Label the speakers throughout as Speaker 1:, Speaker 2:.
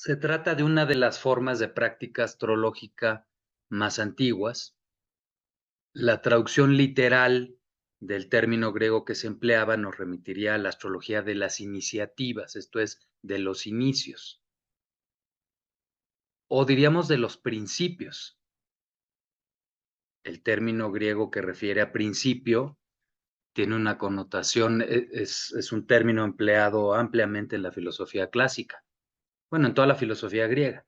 Speaker 1: Se trata de una de las formas de práctica astrológica más antiguas. La traducción literal del término griego que se empleaba nos remitiría a la astrología de las iniciativas, esto es, de los inicios, o diríamos de los principios. El término griego que refiere a principio tiene una connotación, es un término empleado ampliamente en la filosofía clásica, bueno, en toda la filosofía griega,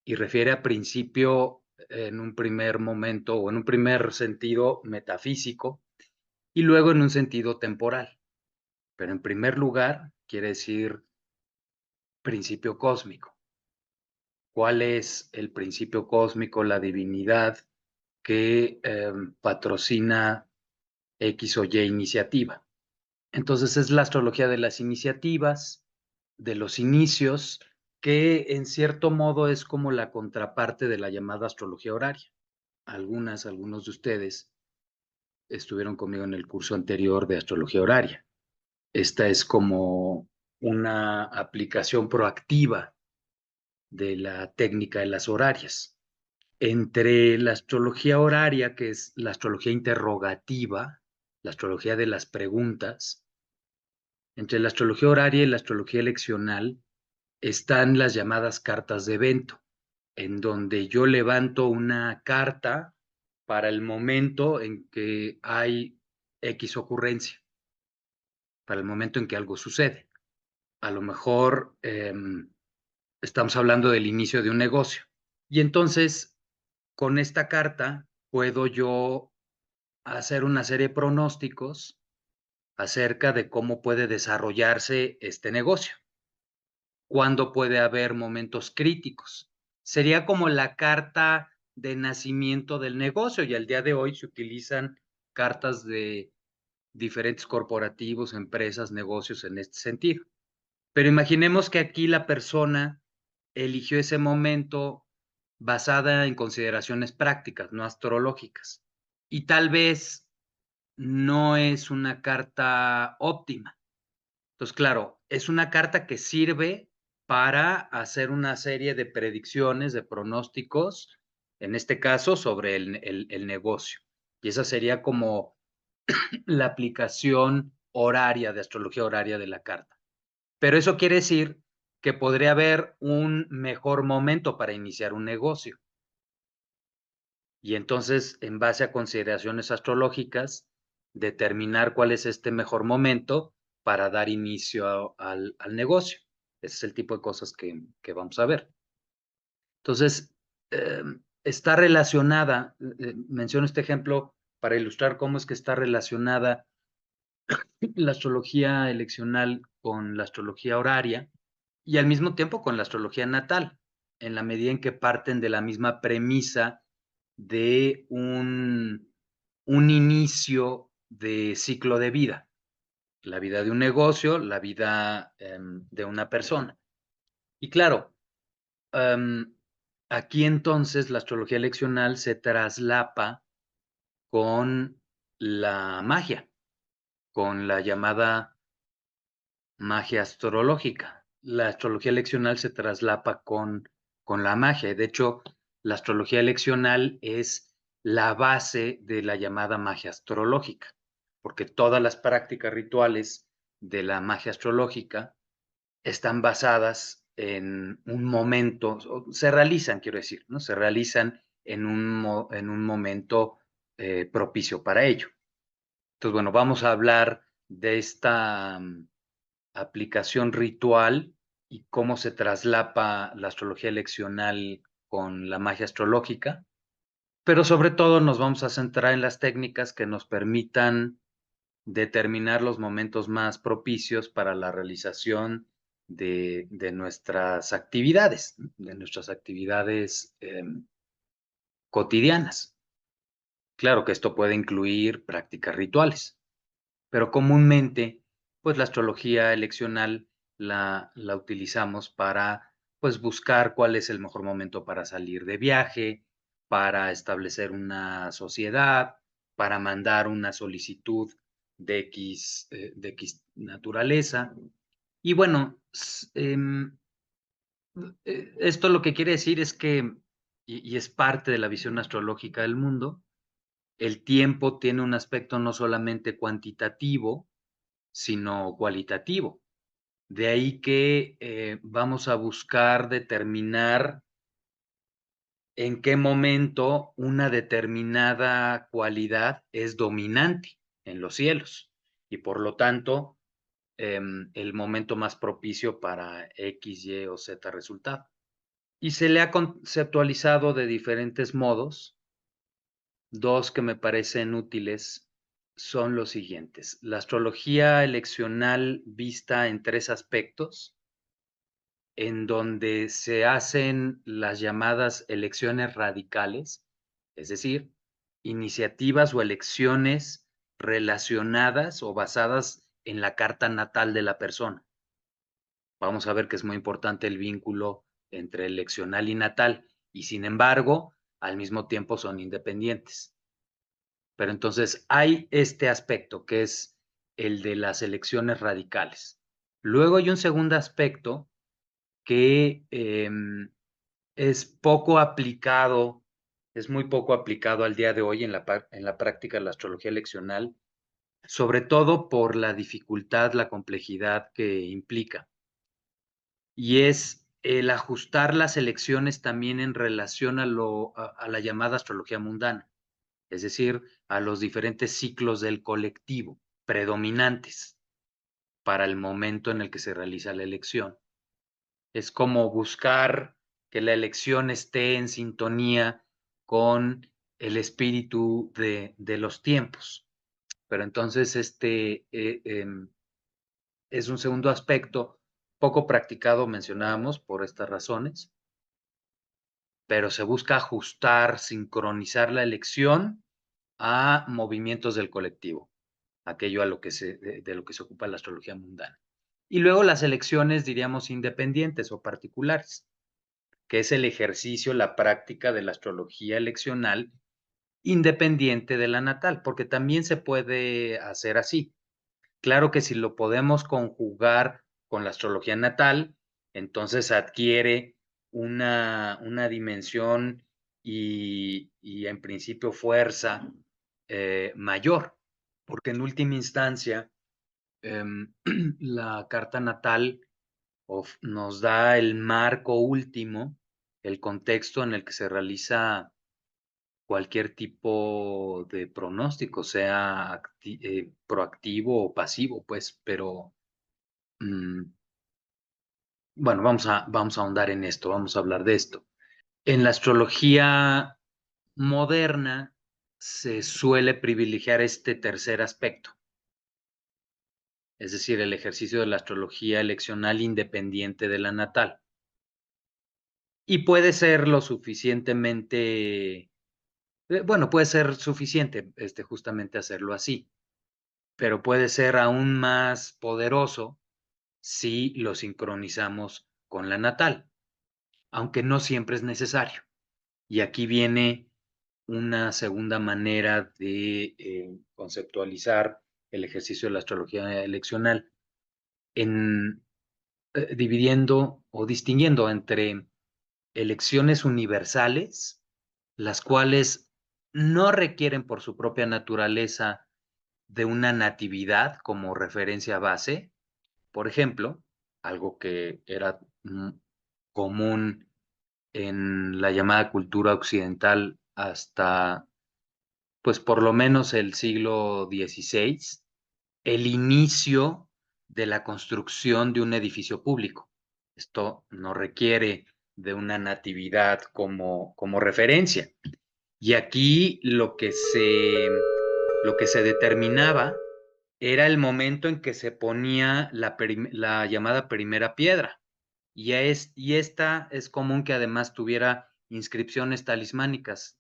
Speaker 1: y refiere a principio en un primer momento o en un primer sentido metafísico y luego en un sentido temporal. Pero en primer lugar quiere decir principio cósmico. ¿Cuál es el principio cósmico, la divinidad que patrocina X o Y iniciativa? Entonces es la astrología de las iniciativas, de los inicios, que en cierto modo es como la contraparte de la llamada astrología horaria. Algunos de ustedes estuvieron conmigo en el curso anterior de astrología horaria. Esta es como una aplicación proactiva de la técnica de las horarias. Entre la astrología horaria, que es la astrología interrogativa, la astrología de las preguntas, entre la astrología horaria y la astrología eleccional están las llamadas cartas de evento, en donde yo levanto una carta para el momento en que hay X ocurrencia, para el momento en que algo sucede. A lo mejor estamos hablando del inicio de un negocio. Y entonces, con esta carta, puedo yo hacer una serie de pronósticos acerca de cómo puede desarrollarse este negocio, cuándo puede haber momentos críticos. Sería como la carta de nacimiento del negocio y al día de hoy se utilizan cartas de diferentes corporativos, empresas, negocios en este sentido. Pero imaginemos que aquí la persona eligió ese momento basada en consideraciones prácticas, no astrológicas. Y tal vez no es una carta óptima. Entonces, claro, es una carta que sirve para hacer una serie de predicciones, de pronósticos, en este caso sobre el negocio. Y esa sería como la aplicación horaria de astrología horaria de la carta. Pero eso quiere decir que podría haber un mejor momento para iniciar un negocio. Y entonces, en base a consideraciones astrológicas, determinar cuál es este mejor momento para dar inicio al negocio. Ese es el tipo de cosas que vamos a ver. Entonces, está relacionada, menciono este ejemplo para ilustrar cómo es que está relacionada la astrología eleccional con la astrología horaria y al mismo tiempo con la astrología natal, en la medida en que parten de la misma premisa de un inicio de ciclo de vida, la vida de un negocio, la vida de una persona. Y claro, aquí entonces la astrología eleccional se traslapa con la magia, con la llamada magia astrológica. La astrología eleccional se traslapa con la magia. De hecho, la astrología eleccional es la base de la llamada magia astrológica, porque todas las prácticas rituales de la magia astrológica están basadas en un momento, se realizan, quiero decir, ¿no? Se realizan en un momento propicio para ello. Entonces, bueno, vamos a hablar de esta aplicación ritual y cómo se traslapa la astrología eleccional con la magia astrológica, pero sobre todo nos vamos a centrar en las técnicas que nos permitan determinar los momentos más propicios para la realización de nuestras actividades, cotidianas. Claro que esto puede incluir prácticas rituales, pero comúnmente, pues la astrología eleccional la utilizamos para, pues, buscar cuál es el mejor momento para salir de viaje, para establecer una sociedad, para mandar una solicitud de X naturaleza. Y bueno, Esto lo que quiere decir es que, y es parte de la visión astrológica del mundo, el tiempo tiene un aspecto no solamente cuantitativo, sino cualitativo. De ahí que vamos a buscar determinar en qué momento una determinada cualidad es dominante en los cielos y por lo tanto el momento más propicio para X, Y o Z resultado. Y se le ha conceptualizado de diferentes modos. Dos que me parecen útiles son los siguientes. La astrología eleccional vista en tres aspectos, en donde se hacen las llamadas elecciones radicales, es decir, iniciativas o elecciones relacionadas o basadas en la carta natal de la persona. Vamos a ver que es muy importante el vínculo entre eleccional y natal, y sin embargo, al mismo tiempo son independientes. Pero entonces hay este aspecto que es el de las elecciones radicales. Luego hay un segundo aspecto que es poco aplicado, es muy poco aplicado al día de hoy en la práctica de la astrología eleccional, sobre todo por la dificultad, la complejidad que implica. Y es el ajustar las elecciones también en relación a la llamada astrología mundana, es decir, a los diferentes ciclos del colectivo predominantes para el momento en el que se realiza la elección. Es como buscar que la elección esté en sintonía con el espíritu de los tiempos. Pero entonces es un segundo aspecto poco practicado, mencionábamos, por estas razones, pero se busca ajustar, sincronizar la elección a movimientos del colectivo, aquello a lo que de lo que se ocupa la astrología mundana. Y luego las elecciones, diríamos, independientes o particulares, que es el ejercicio, la práctica de la astrología eleccional independiente de la natal, porque también se puede hacer así. Claro que si lo podemos conjugar con la astrología natal, entonces adquiere una dimensión y en principio fuerza mayor, porque en última instancia la carta natal nos da el marco último, el contexto en el que se realiza cualquier tipo de pronóstico, sea proactivo o pasivo, pues, pero mm, bueno, vamos a ahondar en esto, vamos a hablar de esto. En la astrología moderna se suele privilegiar este tercer aspecto, es decir, el ejercicio de la astrología eleccional independiente de la natal. Y puede ser lo suficientemente, bueno, puede ser suficiente justamente hacerlo así, pero puede ser aún más poderoso si lo sincronizamos con la natal, aunque no siempre es necesario. Y aquí viene una segunda manera de conceptualizar el ejercicio de la astrología eleccional, en dividiendo o distinguiendo entre elecciones universales, las cuales no requieren por su propia naturaleza de una natividad como referencia base. Por ejemplo, algo que era común en la llamada cultura occidental hasta, pues por lo menos el siglo XVI, el inicio de la construcción de un edificio público. Esto no requiere de una natividad como referencia. Y aquí lo que se determinaba era el momento en que se ponía la llamada primera piedra. Y esta es común que además tuviera inscripciones talismánicas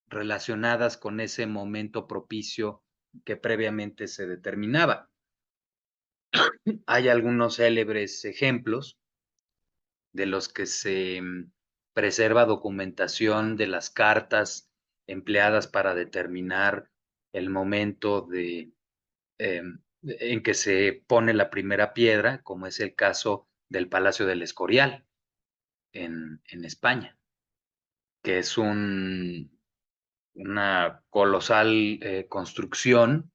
Speaker 1: relacionadas con ese momento propicio que previamente se determinaba. Hay algunos célebres ejemplos de los que se preserva documentación de las cartas empleadas para determinar el momento en que se pone la primera piedra, como es el caso del Palacio del Escorial, en España, que es una colosal construcción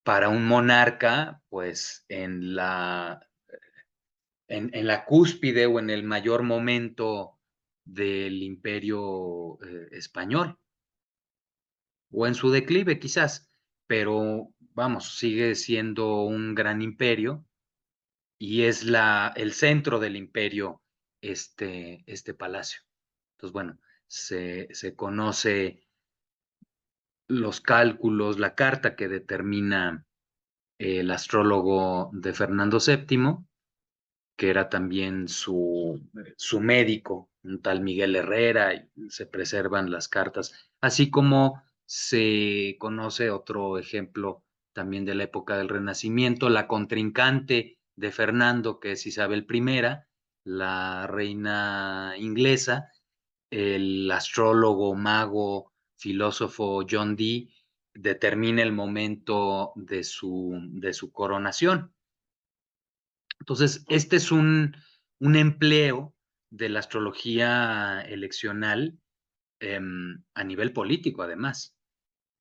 Speaker 1: para un monarca, pues en la cúspide o en el mayor momento del imperio español, o en su declive quizás, pero vamos, sigue siendo un gran imperio y es el centro del imperio este palacio. Entonces, bueno, se conoce los cálculos, la carta que determina el astrólogo de Fernando VII, que era también su médico, un tal Miguel Herrera, y se preservan las cartas, así como se conoce otro ejemplo también de la época del Renacimiento, la contrincante de Fernando, que es Isabel I, la reina inglesa, el astrólogo, mago, filósofo John Dee determina el momento de su coronación. Entonces, este es un empleo de la astrología eleccional a nivel político, además,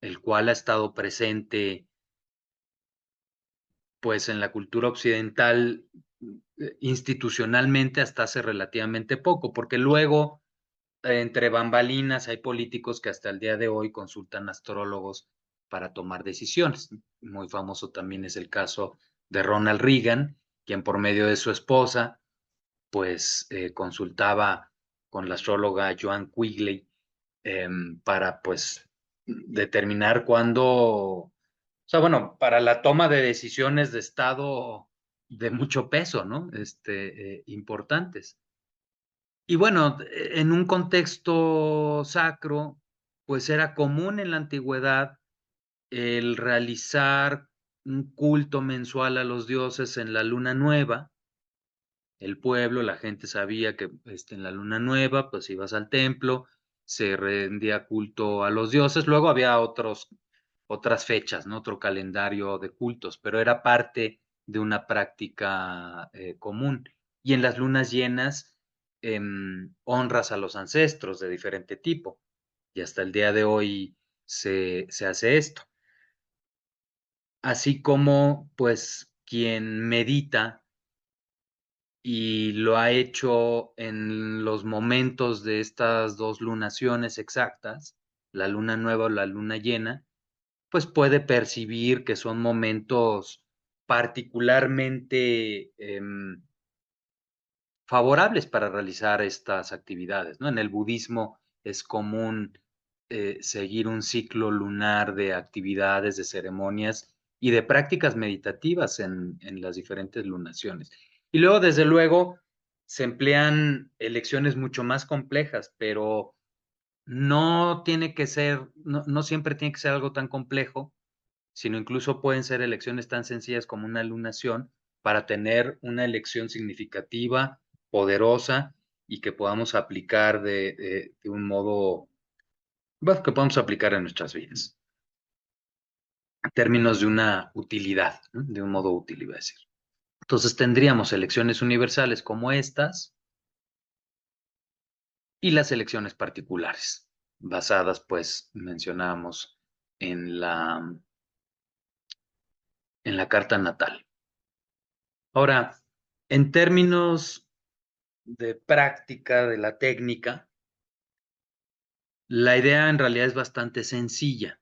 Speaker 1: el cual ha estado presente, pues, en la cultura occidental institucionalmente hasta hace relativamente poco, porque luego, entre bambalinas, hay políticos que hasta el día de hoy consultan astrólogos para tomar decisiones. Muy famoso también es el caso de Ronald Reagan, quien por medio de su esposa pues consultaba con la astróloga Joan Quigley para pues determinar cuándo, o sea, bueno, para la toma de decisiones de Estado de mucho peso, ¿no? Importantes. Y bueno, en un contexto sacro, pues era común en la antigüedad el realizar un culto mensual a los dioses en la luna nueva. El pueblo, la gente sabía que en la luna nueva, pues ibas al templo, se rendía culto a los dioses. Luego había otras fechas, ¿no? Otro calendario de cultos, pero era parte de una práctica común. Y en las lunas llenas, honras a los ancestros de diferente tipo. Y hasta el día de hoy se hace esto. Así como, pues, quien medita y lo ha hecho en los momentos de estas dos lunaciones exactas, la luna nueva o la luna llena, pues puede percibir que son momentos particularmente favorables para realizar estas actividades, ¿no? En el budismo es común seguir un ciclo lunar de actividades, de ceremonias y de prácticas meditativas en las diferentes lunaciones. Y luego, desde luego, se emplean elecciones mucho más complejas, pero no tiene que ser, no siempre tiene que ser algo tan complejo, sino incluso pueden ser elecciones tan sencillas como una lunación para tener una elección significativa, poderosa y que podamos aplicar de un modo, bueno, que podamos aplicar en nuestras vidas, en términos de una utilidad, ¿no? De un modo útil, iba a decir. Entonces tendríamos elecciones universales como estas y las elecciones particulares, basadas, pues, mencionábamos en la carta natal. Ahora, en términos de práctica de la técnica, la idea en realidad es bastante sencilla.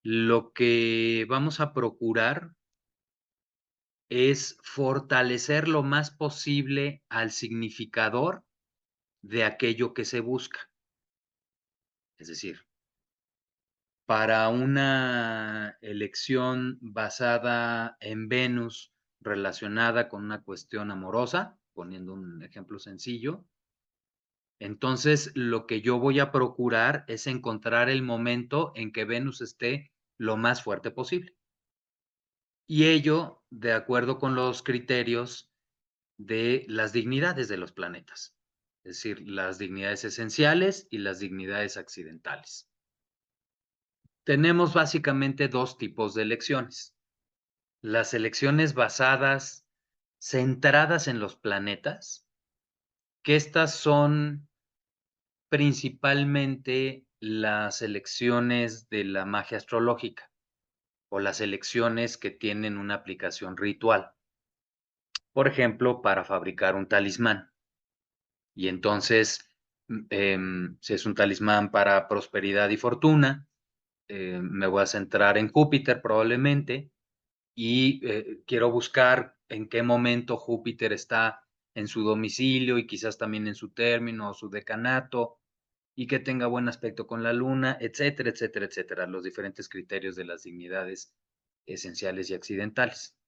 Speaker 1: Lo que vamos a procurar es fortalecer lo más posible al significador de aquello que se busca. Es decir, para una elección basada en Venus relacionada con una cuestión amorosa, poniendo un ejemplo sencillo, entonces, lo que yo voy a procurar es encontrar el momento en que Venus esté lo más fuerte posible. Y ello de acuerdo con los criterios de las dignidades de los planetas, es decir, las dignidades esenciales y las dignidades accidentales. Tenemos básicamente dos tipos de elecciones. Las elecciones basadas, centradas en los planetas, que estas son principalmente las elecciones de la magia astrológica o las elecciones que tienen una aplicación ritual. Por ejemplo, para fabricar un talismán. Y entonces, si es un talismán para prosperidad y fortuna, me voy a centrar en Júpiter probablemente y quiero buscar en qué momento Júpiter está en su domicilio y quizás también en su término o su decanato y que tenga buen aspecto con la luna, etcétera, etcétera, etcétera, los diferentes criterios de las dignidades esenciales y accidentales.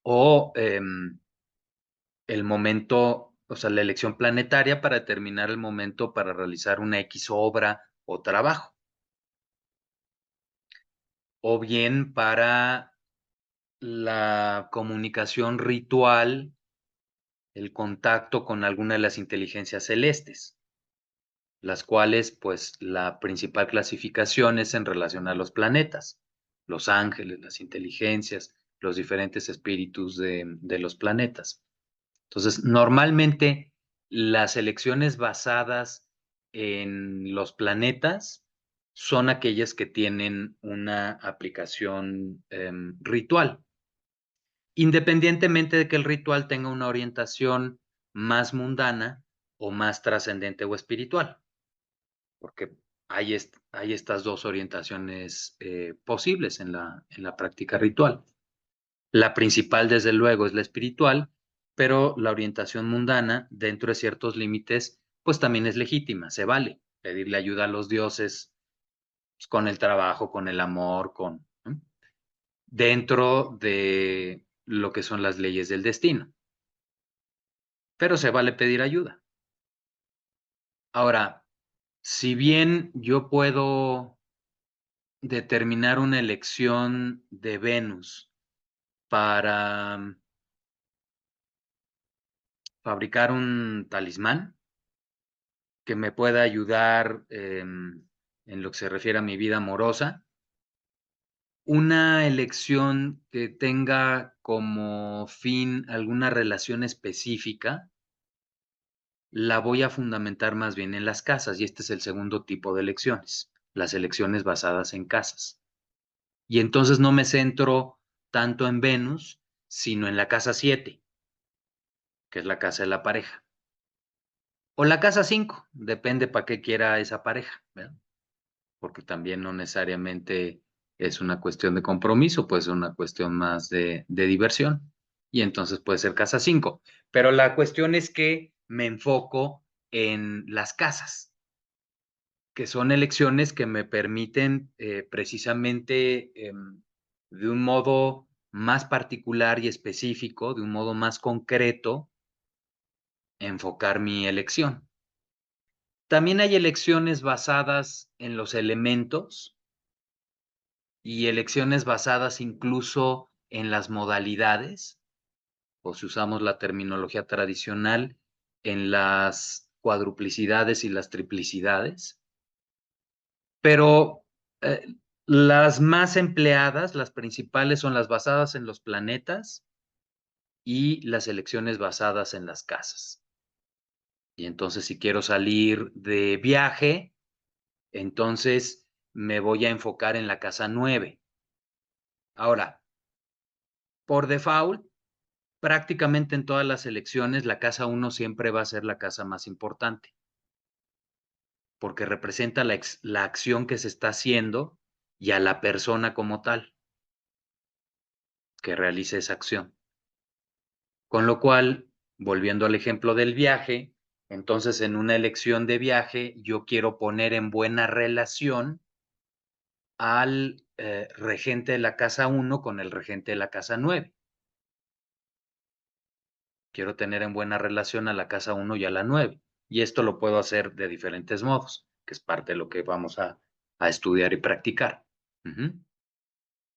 Speaker 1: O el momento, o sea, la elección planetaria para determinar el momento para realizar una X obra o trabajo. O bien para la comunicación ritual, el contacto con alguna de las inteligencias celestes, las cuales, pues, la principal clasificación es en relación a los planetas, los ángeles, las inteligencias, los diferentes espíritus de los planetas. Entonces, normalmente las elecciones basadas en los planetas son aquellas que tienen una aplicación ritual, independientemente de que el ritual tenga una orientación más mundana o más trascendente o espiritual, porque hay estas dos orientaciones posibles en la práctica ritual. La principal, desde luego, es la espiritual, pero la orientación mundana, dentro de ciertos límites, pues también es legítima, se vale pedirle ayuda a los dioses pues, con el trabajo, con el amor, ¿no? Dentro de lo que son las leyes del destino. Pero se vale pedir ayuda. Ahora, si bien yo puedo determinar una elección de Venus para fabricar un talismán que me pueda ayudar en lo que se refiere a mi vida amorosa, una elección que tenga como fin alguna relación específica, la voy a fundamentar más bien en las casas, y este es el segundo tipo de elecciones, las elecciones basadas en casas. Y entonces no me centro tanto en Venus, sino en la casa 7, que es la casa de la pareja. O la casa 5, depende para qué quiera esa pareja, ¿verdad? Porque también no necesariamente es una cuestión de compromiso, puede ser una cuestión más de diversión. Y entonces puede ser casa 5. Pero la cuestión es que me enfoco en las casas, que son elecciones que me permiten precisamente de un modo más particular y específico, de un modo más concreto, enfocar mi elección. También hay elecciones basadas en los elementos y elecciones basadas incluso en las modalidades, o si usamos la terminología tradicional, en las cuadruplicidades y las triplicidades. Pero las más empleadas, las principales, son las basadas en los planetas y las elecciones basadas en las casas. Y entonces, si quiero salir de viaje, entonces me voy a enfocar en la casa 9. Ahora, por default, prácticamente en todas las elecciones, la casa 1 siempre va a ser la casa más importante, porque representa la acción que se está haciendo y a la persona como tal que realice esa acción. Con lo cual, volviendo al ejemplo del viaje, entonces en una elección de viaje yo quiero poner en buena relación al regente de la casa 1 con el regente de la casa 9. Quiero tener en buena relación a la casa 1 y a la 9. Y esto lo puedo hacer de diferentes modos, que es parte de lo que vamos a estudiar y practicar.